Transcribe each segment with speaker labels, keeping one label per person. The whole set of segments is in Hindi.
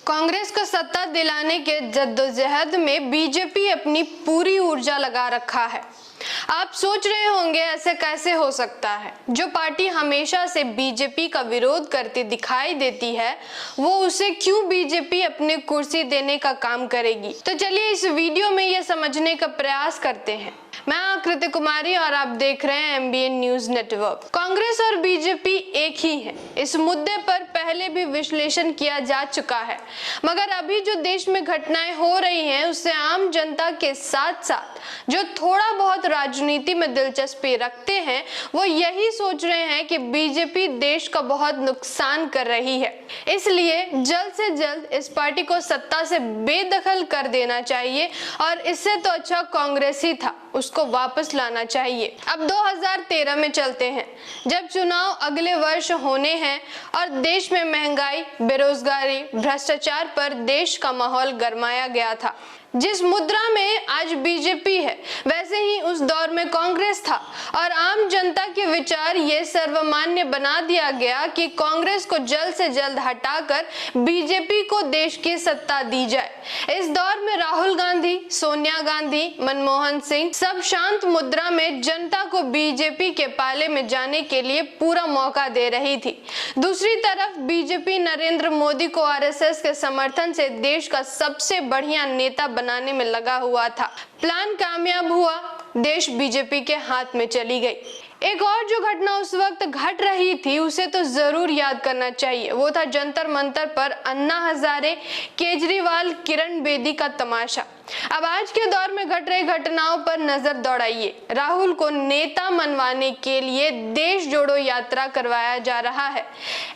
Speaker 1: कांग्रेस को सत्ता दिलाने के जद्दोजहद में बीजेपी अपनी पूरी ऊर्जा लगा रखा है। आप सोच रहे होंगे ऐसे कैसे हो सकता है? जो पार्टी हमेशा से बीजेपी का विरोध करती दिखाई देती है वो उसे क्यों बीजेपी अपने कुर्सी देने का काम करेगी? तो चलिए इस वीडियो में ये समझने का प्रयास करते हैं। मैं आकृति कुमारी और आप देख रहे हैं MBN न्यूज नेटवर्क। कांग्रेस और बीजेपी एक ही है। इस मुद्दे पर पहले भी विश्लेषण किया जा चुका है, मगर अभी जो देश में घटनाएं हो रही हैं उससे आम जनता के साथ साथ जो थोड़ा बहुत राजनीति में दिलचस्पी रखते हैं वो यही सोच रहे हैं कि बीजेपी देश का बहुत नुकसान कर रही है। इसलिए जल्द से जल्द इस पार्टी को सत्ता से बेदखल कर देना चाहिए और इससे तो अच्छा कांग्रेस ही था, उसको वापस लाना चाहिए। अब 2013 में चलते हैं, जब चुनाव अगले वर्ष होने हैं और देश में महंगाई, बेरोजगारी, भ्रष्टाचार पर देश का माहौल गरमाया गया था। जिस मुद्रा में आज बीजेपी है वैसे ही उस दौर में कांग्रेस था और आम जनता के विचार ये सर्वमान्य बना दिया गया कि कांग्रेस को जल्द से जल्द हटाकर बीजेपी को देश की सत्ता दी जाए। इस दौर में राहुल गांधी, सोनिया गांधी, मनमोहन सिंह सब शांत मुद्रा में जनता को बीजेपी के पाले में जाने के लिए पूरा मौका दे रही थी। दूसरी तरफ बीजेपी नरेंद्र मोदी को RSS के समर्थन से देश का सबसे बढ़िया नेता बनाने में लगा हुआ था। प्लान कामयाब हुआ, देश बीजेपी के हाथ में चली गई। एक और जो घटना उस वक्त घट रही थी उसे तो जरूर याद करना चाहिए, वो था जंतर मंतर पर अन्ना हजारे, केजरीवाल, किरण बेदी का तमाशा। अब आज के दौर में घट रही घटनाओं पर नजर दौड़ाइए। राहुल को नेता मनवाने के लिए देश जोड़ो यात्रा करवाया जा रहा है।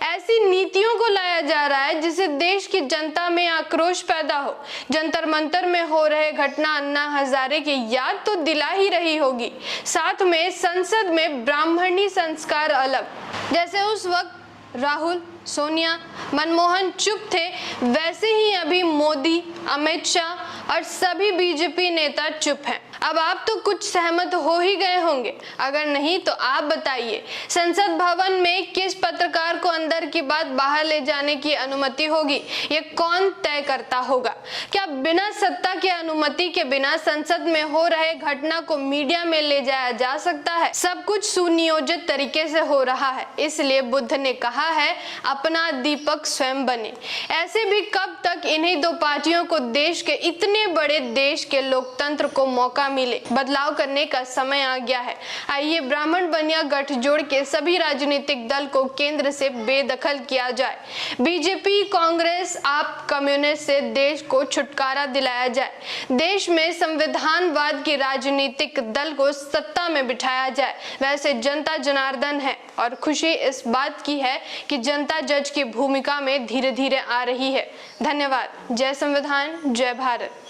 Speaker 1: ऐसी नीतियों को लाया जा रहा है जिससे देश की जनता में आक्रोश पैदा हो। जंतर मंतर में हो रहे घटना अन्ना हजारे की याद तो दिला ही रही होगी। साथ में संसद में ब्राह्मणी संस्कार अलग। जैसे उस वक्त राहुल, सोनिया, मनमोहन चुप थे, वैसे ही अभी मोदी, अमित शाह और सभी बीजेपी नेता चुप हैं। अब आप तो कुछ सहमत हो ही गए होंगे, अगर नहीं तो आप बताइए, संसद भवन में किस पत्रकार को अंदर की बात बाहर ले जाने की अनुमति होगी? ये कौन तय करता होगा? क्या बिना सत्ता की अनुमति के बिना संसद में हो रहे घटना को मीडिया में ले जाया जा सकता है? सब कुछ सुनियोजित तरीके से हो रहा है, इसलिए बुद्ध ने कहा है अपना दीपक स्वयं बने। ऐसे भी कब तक इन्हीं दो पार्टियों को देश के इतने बड़े देश के लोकतंत्र को मौका मिले? बदलाव करने का समय आ गया है। आइए ब्राह्मण बनिया गठजोड़ के सभी राजनीतिक दल को केंद्र से बेदखल किया जाए। बीजेपी, कांग्रेस, आप, कम्युनिस्ट से देश को छुटकारा दिलाया जाए। देश में संविधानवाद की राजनीतिक दल को सत्ता में बिठाया जाए। वैसे जनता जनार्दन है और खुशी इस बात की है कि जनता जज की भूमिका में धीरे धीरे आ रही है। धन्यवाद। जय संविधान, जय भारत।